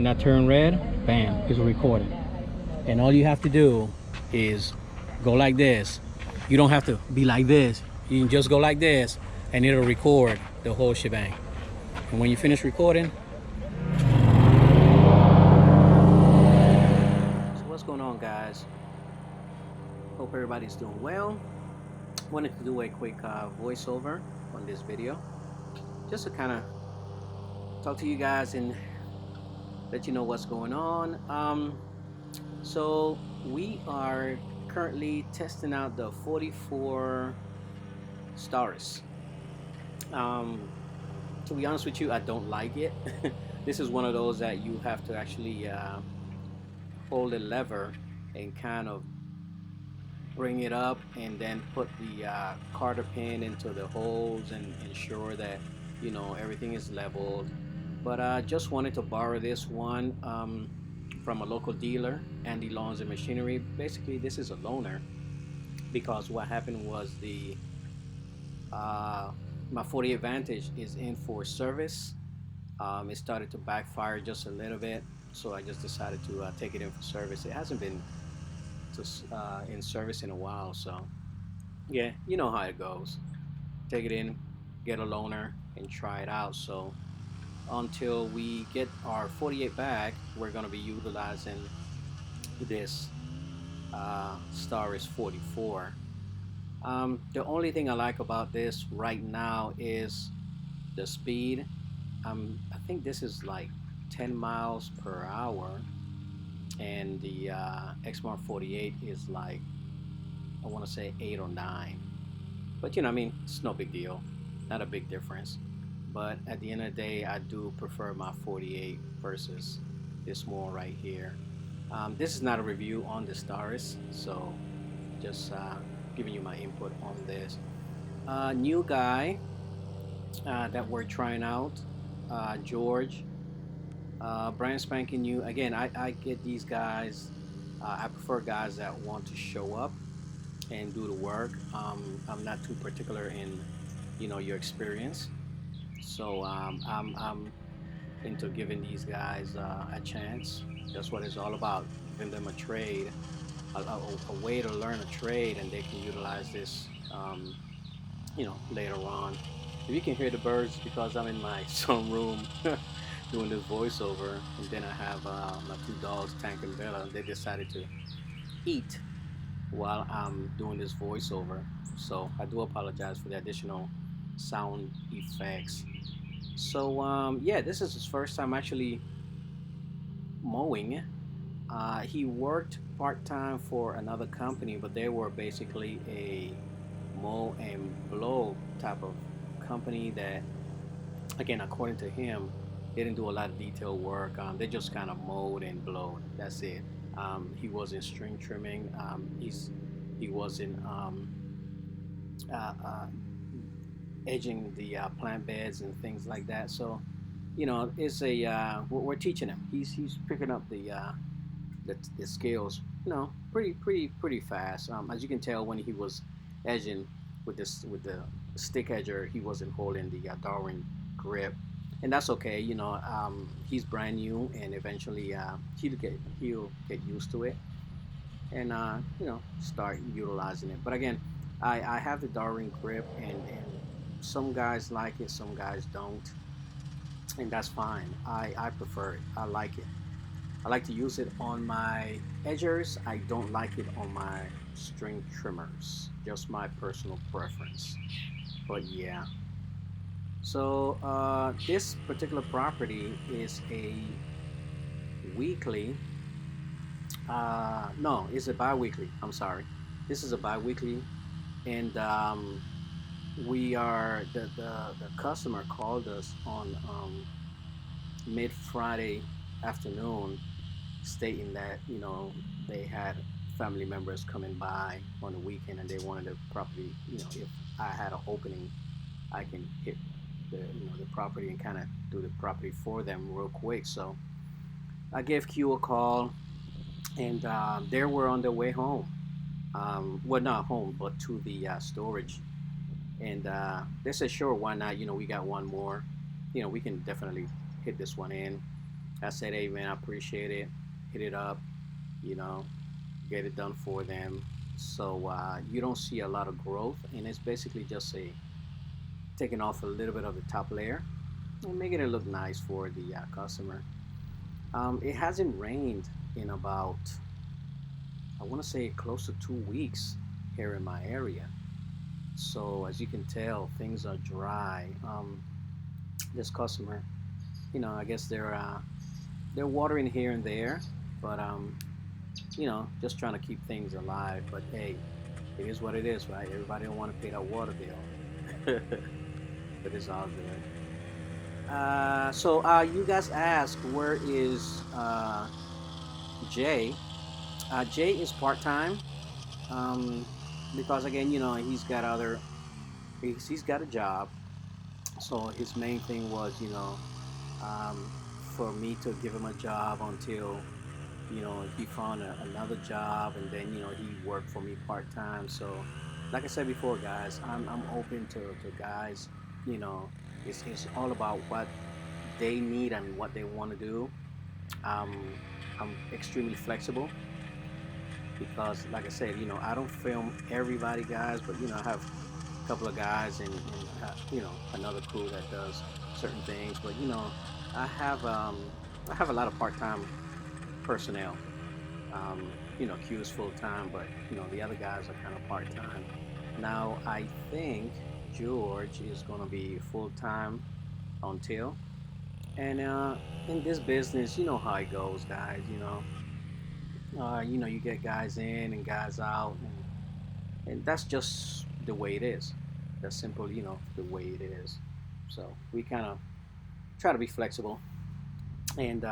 I turn red, bam, it's recording. And all you have to do is go like this. You don't have to be like this. You can just go like this and it'll record the whole shebang. And when you finish recording, so what's going on, guys? Hope everybody's doing well. Wanted to do a quick voiceover on this video, just to kind of talk to you guys and let you know what's going on. So we are currently testing out the 44 stars. To be honest with you, I don't like it. This is one of those that you have to actually hold a lever and kind of bring it up and then put the carter pin into the holes and ensure that everything is leveled. But I just wanted to borrow this one from a local dealer, Andy Lawns and Machinery. Basically, this is a loaner because what happened was my 48 Vantage is in for service. It started to backfire just a little bit, so I just decided to take it in for service. It hasn't been in service in a while, so yeah, you know how it goes. Take it in, get a loaner, and try it out. So until we get our 48 back, we're going to be utilizing this STARS 44. The only thing I like about this right now is the speed. I think this is like 10 miles per hour, and the Exmark 48 is like, I want to say 8 or 9. But I mean, it's no big deal, not a big difference. But at the end of the day, I do prefer my 48 versus this one right here. This is not a review on the stars, so just giving you my input on this. New guy that we're trying out, George. Brand spanking new. Again, I get these guys. I prefer guys that want to show up and do the work. I'm not too particular in your experience. So I'm into giving these guys a chance. That's what it's all about. Giving them a trade, a way to learn a trade, and they can utilize this, later on. If you can hear the birds, because I'm in my sunroom doing this voiceover, and then I have my 2 dogs, Tank and Bella, and they decided to eat while I'm doing this voiceover. So I do apologize for the additional sound effects. So yeah, this is his first time actually mowing. He worked part-time for another company, but they were basically a mow and blow type of company that, again, according to him, they didn't do a lot of detail work. They just kind of mowed and blowed. That's it. He wasn't string trimming. He wasn't edging the plant beds and things like that. So, it's we're teaching him. He's picking up the skills, pretty fast. As you can tell, when he was edging with the stick edger, he wasn't holding the Darwin grip, and that's okay. He's brand new, and eventually he'll get used to it, and start utilizing it. But again, I have the Darwin grip, and some guys like it, some guys don't, and that's fine. I prefer it. I like it. I like to use it on my edgers. I don't like it on my string trimmers. Just my personal preference. But yeah. So this particular property is a weekly. No, it's a bi-weekly. I'm sorry. This is a bi-weekly, and we are the customer called us on mid Friday afternoon, stating that they had family members coming by on the weekend, and they wanted the property. If I had an opening, I can hit the property and kind of do the property for them real quick. So I gave Q a call, and they were on their way home. Well, not home, but to the storage. And they said, sure, why not? We got one more. We can definitely hit this one in. I said, hey man, I appreciate it. Hit it up, you know, get it done for them. So you don't see a lot of growth, and it's basically just a taking off a little bit of the top layer and making it look nice for the customer. It hasn't rained in about, I want to say, close to 2 weeks here in my area. So as you can tell, things are dry. This customer, I guess they're watering here and there, but just trying to keep things alive. But hey, it is what it is, right? Everybody don't want to pay that water bill, but it's all good. So you guys ask, where is Jay? Jay is part time, um, because again, he's got a job. So his main thing was, um, for me to give him a job until he found another job, and then he worked for me part time. So like I said before, guys, I'm open to guys. You know, it's all about what they need and what they want to do. Um, I'm extremely flexible because, like I said, I don't film everybody, guys, but I have a couple of guys and another crew that does certain things. But I have um, I have a lot of part-time personnel. Q is full-time, but the other guys are kind of part-time. Now I think George is going to be full-time until. And in this business, you know how it goes, guys. You get guys in and guys out, and that's just the way it is. That's simple, the way it is. So we kind of try to be flexible, and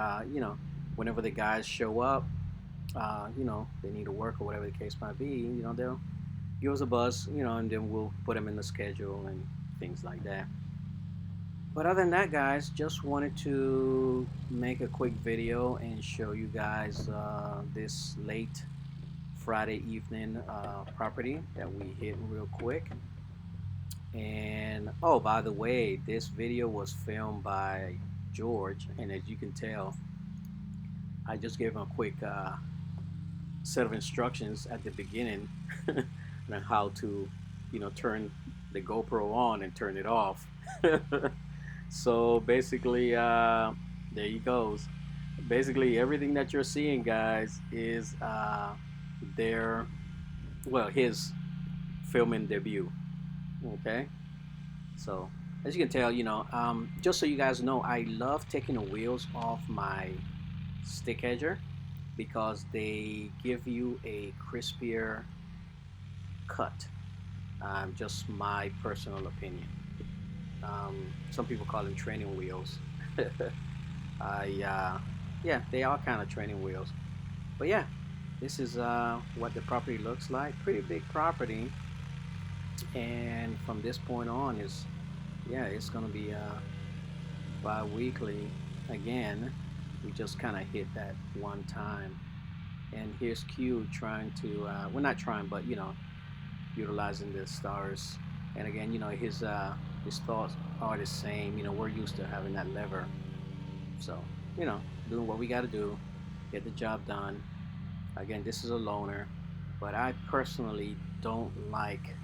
whenever the guys show up, they need to work or whatever the case might be. They'll give us a buzz, and then we'll put them in the schedule and things like that. But other than that, guys, just wanted to make a quick video and show you guys this late Friday evening property that we hit real quick. And oh, by the way, this video was filmed by George, and as you can tell, I just gave him a quick set of instructions at the beginning on how to, turn the GoPro on and turn it off. So basically, there he goes. Basically, everything that you're seeing, guys, is his filming debut. Okay, so as you can tell, just so you guys know, I love taking the wheels off my stick edger because they give you a crispier cut. Just my personal opinion. Some people call them training wheels. Yeah, they are kind of training wheels. But yeah, this is what the property looks like. Pretty big property, and from this point on, it's gonna be bi-weekly again. We just kind of hit that one time, and here's Q trying to, well, not trying, but utilizing the stars. And again, his thoughts are the same. We're used to having that lever, so doing what we got to do, get the job done. Again, this is a loaner, but I personally don't like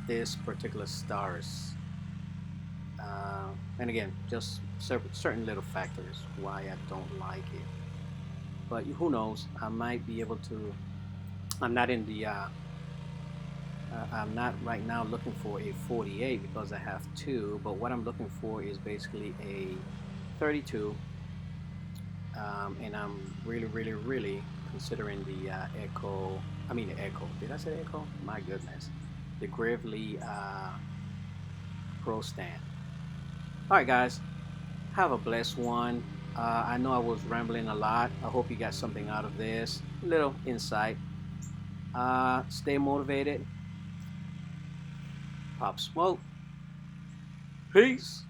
this particular stars. And again, just certain little factors why I don't like it. But who knows? I might be able to. I'm not in the. I'm not right now looking for a 48 because I have two. But what I'm looking for is basically a 32. And I'm really, really, really considering the Echo. I mean the Echo. Did I say Echo? My goodness, the Gravely Pro stand. All right, guys. Have a blessed one. I know I was rambling a lot. I hope you got something out of this. Little insight. Stay motivated. Pop smoke. Peace.